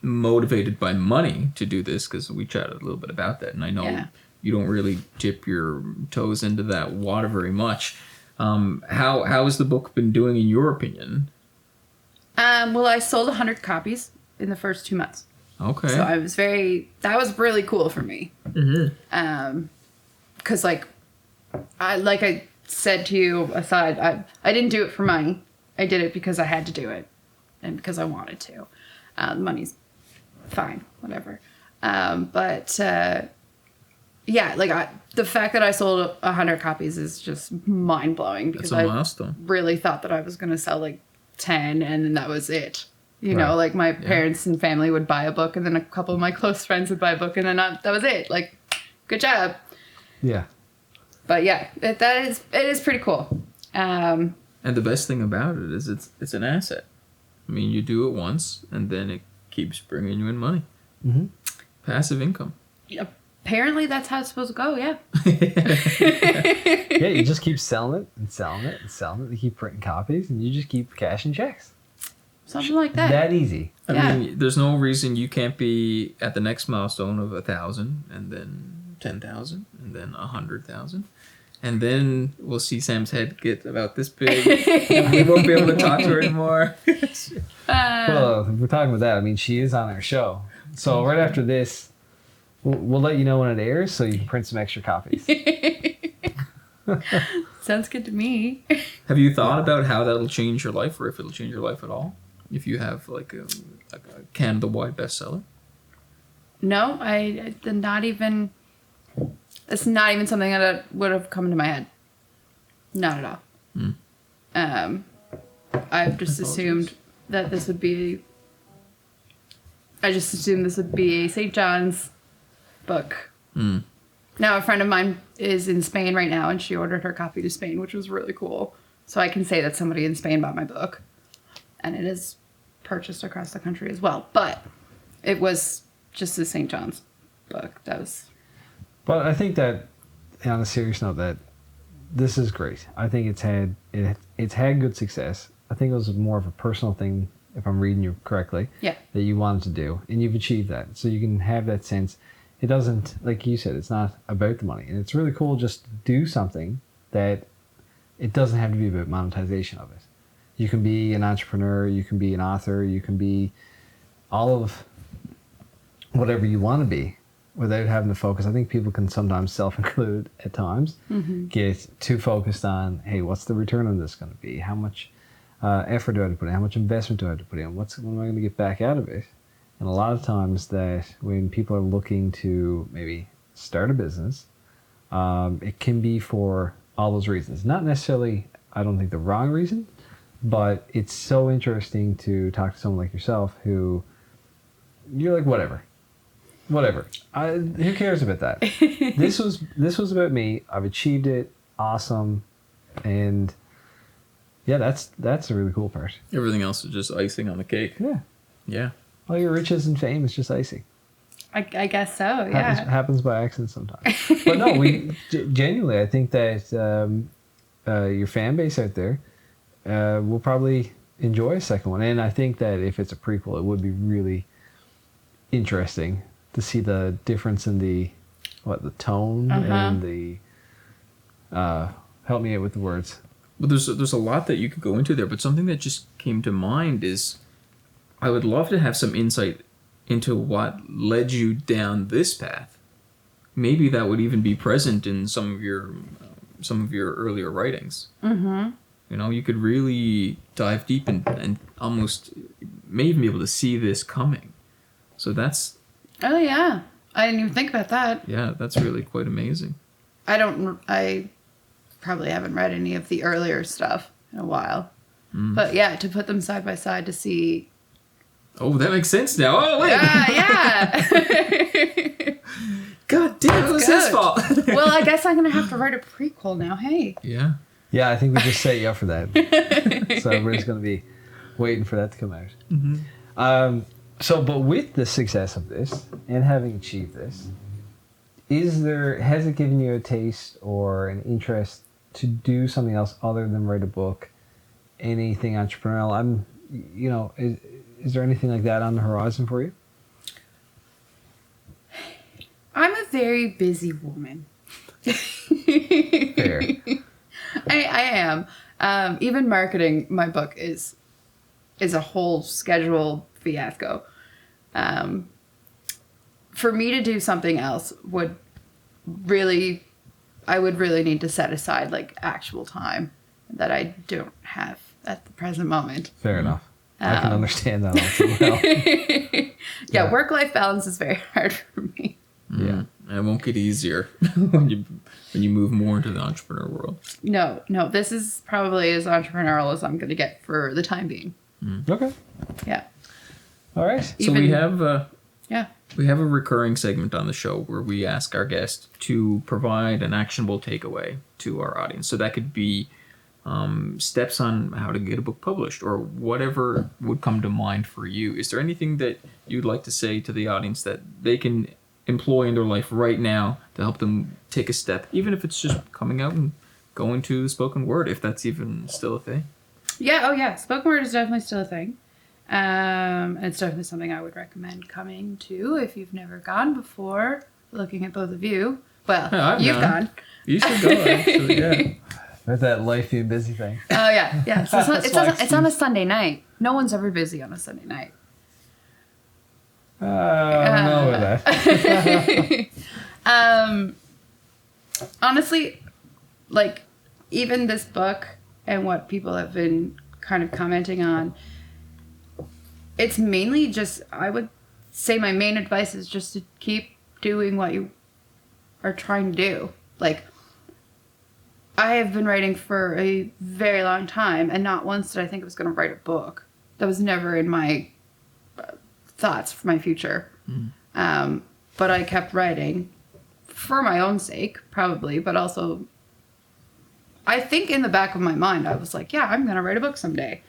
motivated by money to do this, because we chatted a little bit about that, and I know you don't really dip your toes into that water very much. How has the book been doing in your opinion? Well, I sold 100 copies in the first 2 months. Okay. So that was really cool for me. Cause like I said to you aside, I didn't do it for money. I did it because I had to do it and because I wanted to. The money's fine, whatever. The fact that I sold 100 copies is just mind blowing because That's a milestone. I really thought that I was going to sell like 10 and then that was it. You know, like my parents and family would buy a book and then a couple of my close friends would buy a book and then that was it. Like, good job. Yeah. But yeah, it is pretty cool. And the best thing about it is it's an asset. I mean, you do it once and then it keeps bringing you in money. Passive income. Apparently that's how it's supposed to go, yeah. Yeah, you just keep selling it and selling it and selling it. You keep printing copies and you just keep cashing checks. Something like that. That easy. I mean, there's no reason you can't be at the next milestone of 1,000 and then 10,000 and then 100,000. And then we'll see Sam's head get about this big. And we won't be able to talk to her anymore. Well, if we're talking about that, I mean, she is on our show. So right after this, we'll let you know when it airs so you can print some extra copies. Sounds good to me. Have you thought about how that'll change your life or if it'll change your life at all? If you have like a Canada-wide bestseller? No, it's not even something that would have come to my head. Not at all. I've just assumed that this would be a St. John's book. Now, a friend of mine is in Spain right now, and she ordered her copy to Spain, which was really cool. So I can say that somebody in Spain bought my book. And it is purchased across the country as well. But it was just a St. John's book. But I think that, on a serious note, that this is great. I think it's had good success. I think it was more of a personal thing, if I'm reading you correctly, that you wanted to do. And you've achieved that. So you can have that sense. it doesn't, like you said, it's not about the money. And it's really cool just to do something that it doesn't have to be about monetization of it. You can be an entrepreneur, you can be an author, you can be all of whatever you want to be without having to focus. I think people can sometimes, self-included at times, get too focused on, hey, what's the return on this going to be? How much effort do I have to put in? How much investment do I have to put in? What am I going to get back out of it? And a lot of times that when people are looking to maybe start a business, it can be for all those reasons. Not necessarily, I don't think, the wrong reason, but it's so interesting to talk to someone like yourself who you're like, whatever. Who cares about that? This was about me. I've achieved it. Awesome. And yeah, that's a really cool part. Everything else is just icing on the cake. Yeah. Yeah. All your riches and fame is just icing. I guess so, yeah. Happens by accident sometimes. But no, genuinely, I think that your fan base out there will probably enjoy a second one. And I think that if it's a prequel, it would be really interesting to see the difference in the tone and the help me out with the words. Well, there's a lot that you could go into there, but something that just came to mind is I would love to have some insight into what led you down this path. Maybe that would even be present in some of your earlier writings. Mm-hmm. You know, you could really dive deep and almost may even be able to see this coming. So that's... Oh, yeah. I didn't even think about that. Yeah, that's really quite amazing. I probably haven't read any of the earlier stuff in a while. But yeah, to put them side by side to see... Oh, that makes sense now. Oh, wait. Yeah. God damn, it was his fault. Well, I guess I'm going to have to write a prequel now. Hey. Yeah. Yeah, I think we just set you up for that. So everybody's going to be waiting for that to come out. Mm-hmm. But with the success of this and having achieved this, has it given you a taste or an interest to do something else other than write a book, anything entrepreneurial? Is there anything like that on the horizon for you? I'm a very busy woman. Fair. I am. Even marketing my book is a whole schedule fiasco. For me to do something else I would really need to set aside like actual time that I don't have at the present moment. Fair enough. I can understand that all too well. Yeah, work-life balance is very hard for me. Yeah. And it won't get easier when you move more into the entrepreneur world. No, this is probably as entrepreneurial as I'm going to get for the time being. Okay. Yeah. All right. So we have a recurring segment on the show where we ask our guest to provide an actionable takeaway to our audience. So that could be steps on how to get a book published or whatever would come to mind for you. Is there anything that you'd like to say to the audience that they can employ in their life right now to help them take a step, even if it's just coming out and going to the spoken word, if that's even still a thing? Yeah, oh yeah, spoken word is definitely still a thing. And it's definitely something I would recommend coming to if you've never gone before, looking at both of you. Well, yeah, you've gone. You should go, actually, yeah. With that life being busy thing. Oh, yeah. So it's on a Sunday night. No one's ever busy on a Sunday night. I don't know about that. Honestly, like, even this book and what people have been kind of commenting on, it's mainly just, I would say my main advice is just to keep doing what you are trying to do. Like, I have been writing for a very long time, and not once did I think I was going to write a book. That was never in my thoughts for my future. But I kept writing for my own sake, probably, but also I think in the back of my mind, I was like, yeah, I'm going to write a book someday.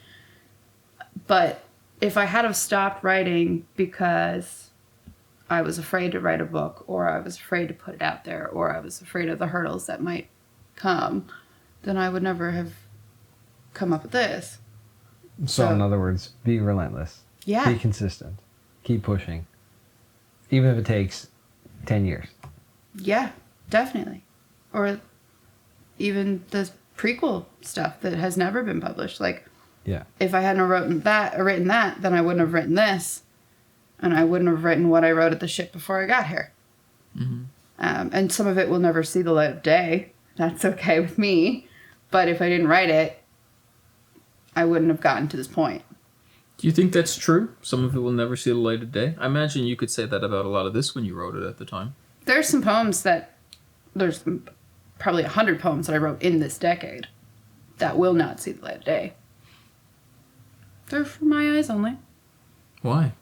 But if I had have stopped writing because I was afraid to write a book, or I was afraid to put it out there, or I was afraid of the hurdles that might come, then I would never have come up with this. So in other words, be relentless. Yeah. Be consistent. Keep pushing. Even if it takes 10 years. Yeah, definitely. Or even the prequel stuff that has never been published. Like, Yeah. if I hadn't written that, then I wouldn't have written this. And I wouldn't have written what I wrote at the ship before I got here. Mm-hmm. And some of it will never see the light of day. That's okay with me. But if I didn't write it, I wouldn't have gotten to this point. Do you think that's true? Some of it will never see the light of day? I imagine you could say that about a lot of this when you wrote it at the time. There's some poems there's probably 100 poems that I wrote in this decade that will not see the light of day. They're for my eyes only. Why?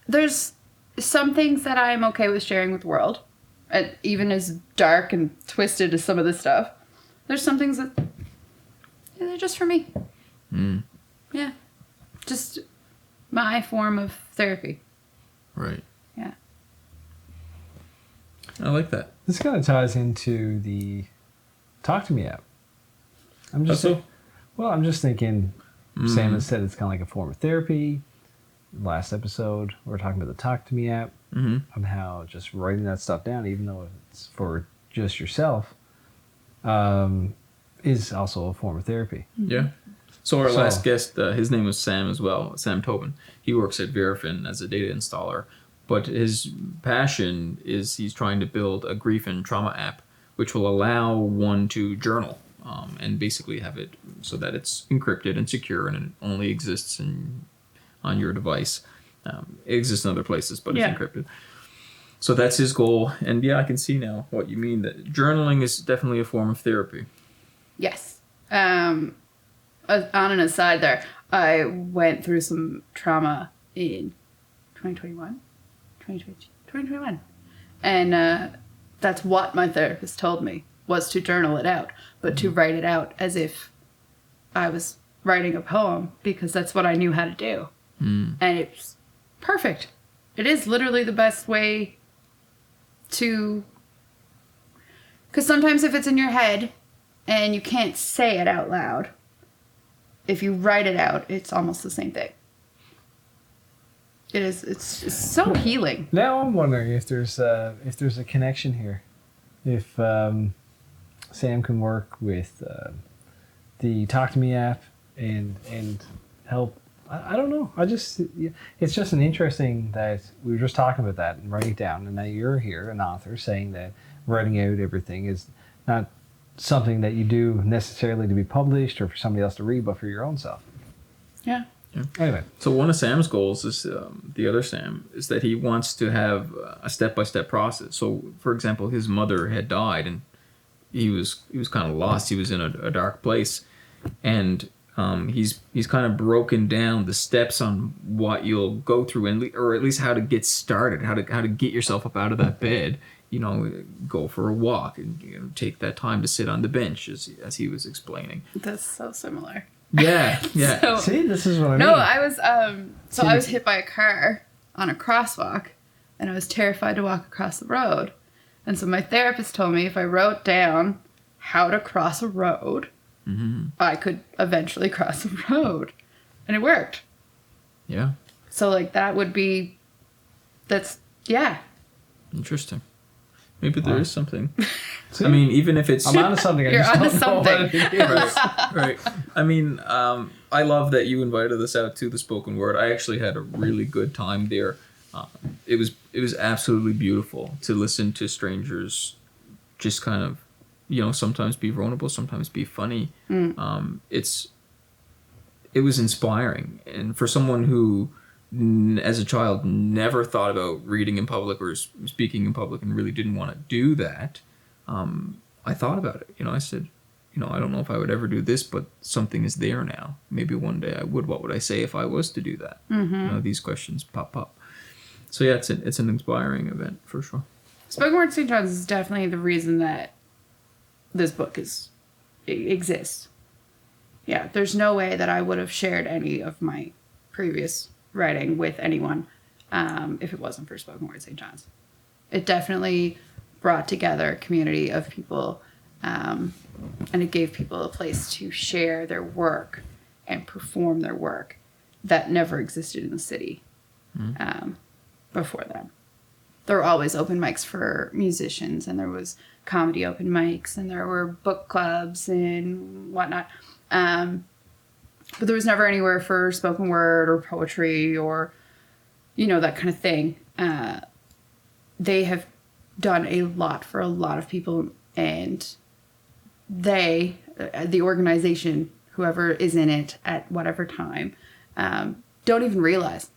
There's some things that I'm okay with sharing with the world. And even as dark and twisted as some of this stuff, there's some things that they're just for me. Mm. Yeah. Just my form of therapy. Right. Yeah. I like that. This kind of ties into the Talk to Me app. I'm just so? I'm just thinking. Sam has said it's kind of like a form of therapy. Last episode, we were talking about the Talk to Me app, Mm-hmm. on how just writing that stuff down, even though it's for just yourself, is also a form of therapy. Yeah. So our last guest, his name was Sam as well, Samm Joyy. He works at Verifin as a data installer, but his passion is he's trying to build a grief and trauma app, which will allow one to journal and basically have it so that it's encrypted and secure and it only exists on your device. It exists in other places, but it's encrypted. So that's his goal. And yeah, I can see now what you mean, that journaling is definitely a form of therapy. Yes. On an aside there, I went through some trauma in 2021. And that's what my therapist told me, was to journal it out, but to write it out as if I was writing a poem, because that's what I knew how to do. And it's perfect. It is literally the best way to... Because sometimes if it's in your head and you can't say it out loud, if you write it out, it's almost the same thing. It's so healing. Now I'm wondering if there's a connection here. If Sam can work with the Talk to Me app and help. I don't know. It's just an interesting that we were just talking about that and writing it down, and now you're here, an author, saying that writing out everything is not something that you do necessarily to be published or for somebody else to read, but for your own self. Yeah. Anyway. So one of Sam's goals is, the other Sam, is that he wants to have a step-by-step process. So, for example, his mother had died and he was kind of lost. He was in a dark place. And he's kind of broken down the steps on what you'll go through, or at least how to get started, how to get yourself up out of that bed. You know, go for a walk and take that time to sit on the bench, as he was explaining. That's so similar. Yeah, yeah. So, see, this is what I mean. no, I was I was hit by a car on a crosswalk, and I was terrified to walk across the road. And so my therapist told me if I wrote down how to cross a road, I could eventually cross a road, and it worked. Yeah. So like that's Interesting. Maybe there is something. See? I mean, even if it's... I'm onto something. I You're just onto don't know what something. it is. right. I mean, I love that you invited us out to the spoken word. I actually had a really good time there. It was absolutely beautiful to listen to strangers just kind of, sometimes be vulnerable, sometimes be funny. It was inspiring. And for someone who, as a child, never thought about reading in public or speaking in public and really didn't want to do that, I thought about it. I said, I don't know if I would ever do this, but something is there now. Maybe one day I would. What would I say if I was to do that? These questions pop up. So yeah, it's an inspiring event for sure. Spoken Word St. John's is definitely the reason that this book exists. Yeah, there's no way that I would have shared any of my previous writing with anyone if it wasn't for Spoken Word St. John's. It definitely brought together a community of people, and it gave people a place to share their work and perform their work that never existed in the city. before then. There were always open mics for musicians, and there was comedy open mics, and there were book clubs and whatnot. But there was never anywhere for spoken word or poetry or, that kind of thing. They have done a lot for a lot of people, and the organization, whoever is in it at whatever time, don't even realize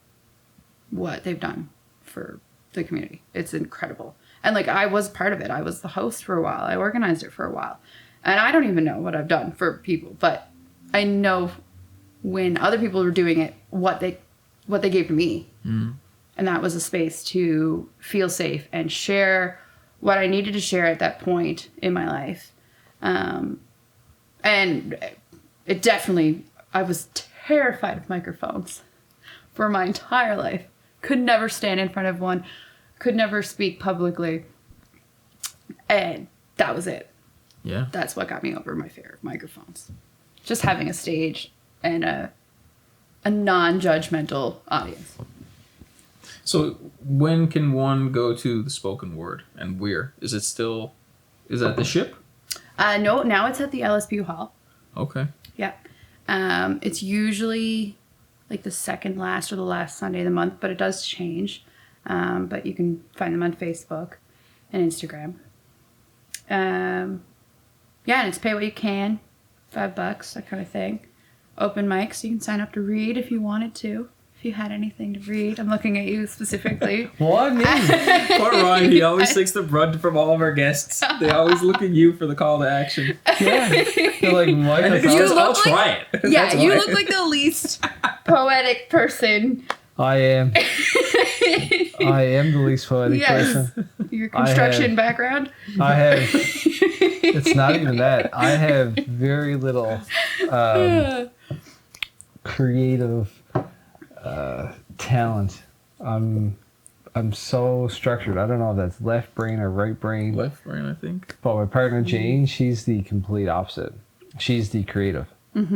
what they've done for the community. It's incredible. And I was part of it. I was the host for a while. I organized it for a while. And I don't even know what I've done for people, but I know when other people were doing it, what they gave to me. Mm. And that was a space to feel safe and share what I needed to share at that point in my life. And it definitely, I was terrified of microphones for my entire life. Could never stand in front of one. Could never speak publicly. And that was it. Yeah. That's what got me over my fear of microphones. Just having a stage and a non-judgmental audience. So when can one go to the spoken word and where? Is that the Ship? No, now it's at the LSPU Hall. Okay. Yeah. It's usually the second last or the last Sunday of the month, but it does change. But you can find them on Facebook and Instagram. And it's pay what you can, $5, that kind of thing. Open mics, you can sign up to read if you wanted to. If you had anything to read. I'm looking at you specifically. What? Poor Ryan, he always takes the brunt from all of our guests. They always look at you for the call to action. Yeah. They're like, I'll try it. Yeah, you look like the least poetic person. I am. I am the least poetic person. Your construction background? I have. It's not even that. I have very little creative talent. I'm so structured. I don't know if that's left brain or right brain. Left brain, I think. But my partner Jane, she's the complete opposite. She's the creative of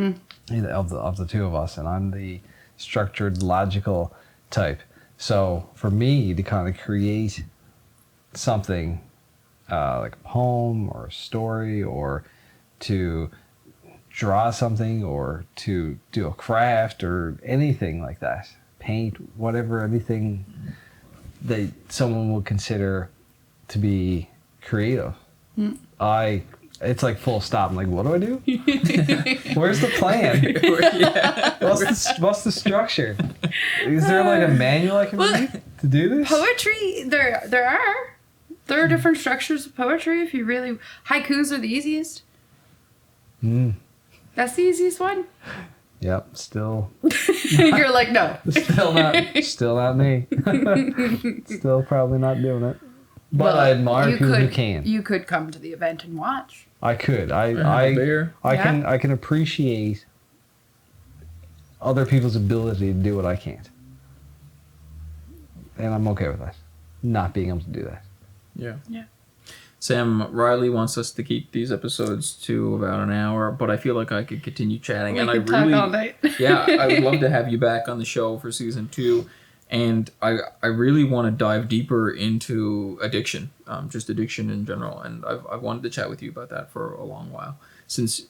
the two of us, and I'm the structured, logical type. So for me to kind of create something like a poem or a story, or to draw something, or to do a craft or anything like that, paint, whatever, anything that someone would consider to be creative, it's like full stop. I'm like, what do I do? Where's the plan? What's the structure? Is there a manual I can read to do this? Poetry, there are different structures of poetry. If you really, haikus are the easiest. That's the easiest one. Yep, still. You're like, no. Still not me. Still probably not doing it. But I admire people who can. You could come to the event and watch. I could. I can appreciate other people's ability to do what I can't. And I'm okay with that. Not being able to do that. Yeah. Yeah. Sam, Riley wants us to keep these episodes to about an hour, but I feel like I could continue chatting. We could talk all night. Yeah, I would love to have you back on the show for season 2. And I really want to dive deeper into addiction, just addiction in general. And I've wanted to chat with you about that for a long while, since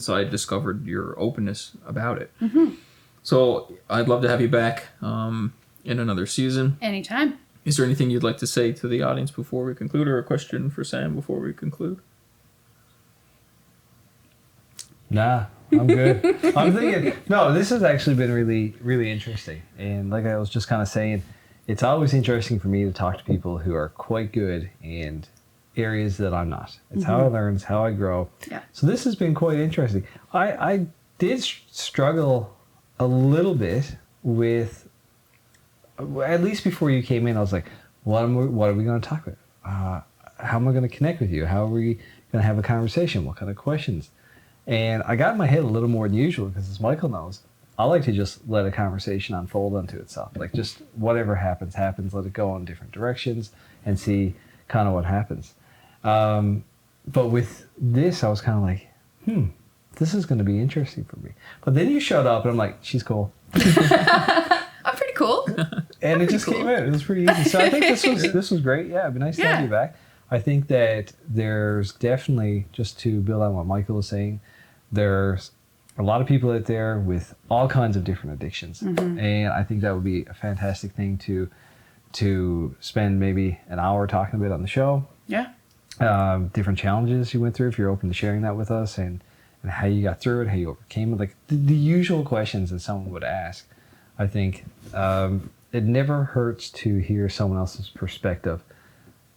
I discovered your openness about it. Mm-hmm. So I'd love to have you back in another season. Anytime. Is there anything you'd like to say to the audience before we conclude, or a question for Sam before we conclude? Nah, I'm good. I'm thinking, no, this has actually been really, really interesting. And like I was just kind of saying, it's always interesting for me to talk to people who are quite good in areas that I'm not. It's how I learn, it's how I grow. Yeah. So this has been quite interesting. I did struggle a little bit with, at least before you came in, I was like, what are we going to talk about? How am I going to connect with you? How are we going to have a conversation? What kind of questions? And I got in my head a little more than usual because, as Michael knows, I like to just let a conversation unfold unto itself. Like, just whatever happens, let it go in different directions and see kind of what happens. But with this, I was kind of like, this is going to be interesting for me. But then you showed up and I'm like, she's cool. I'm pretty cool. And it just came out. It was pretty easy. So I think this was great. Yeah, it'd be nice to have you back. I think that there's definitely, just to build on what Michael was saying, there's a lot of people out there with all kinds of different addictions. And I think that would be a fantastic thing to spend maybe an hour talking about on the show. Yeah. Different challenges you went through, if you're open to sharing that with us, and how you got through it, how you overcame it, like the usual questions that someone would ask. I think it never hurts to hear someone else's perspective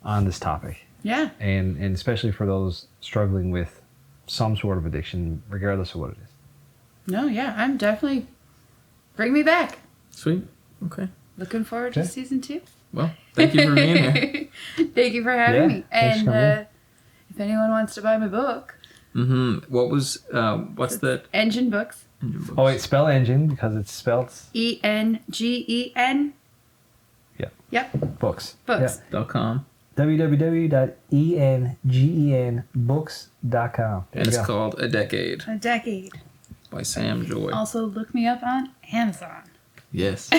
on this topic. Yeah. And especially for those struggling with some sort of addiction, regardless of what it is. No, yeah, I'm definitely... Bring me back. Sweet. Okay. Looking forward to season 2. Well, thank you for being here. Thank you for having me. thanks for coming And if anyone wants to buy my book... What's that? Engine Books. Oh, wait, spell engine, because it's spelled... ENGEN. Yeah. Yep. Books. Books. .com. www.engenbooks.com. And it's called A Decade A Decade. by Samm Joyy. Also, look me up on Amazon. Yes.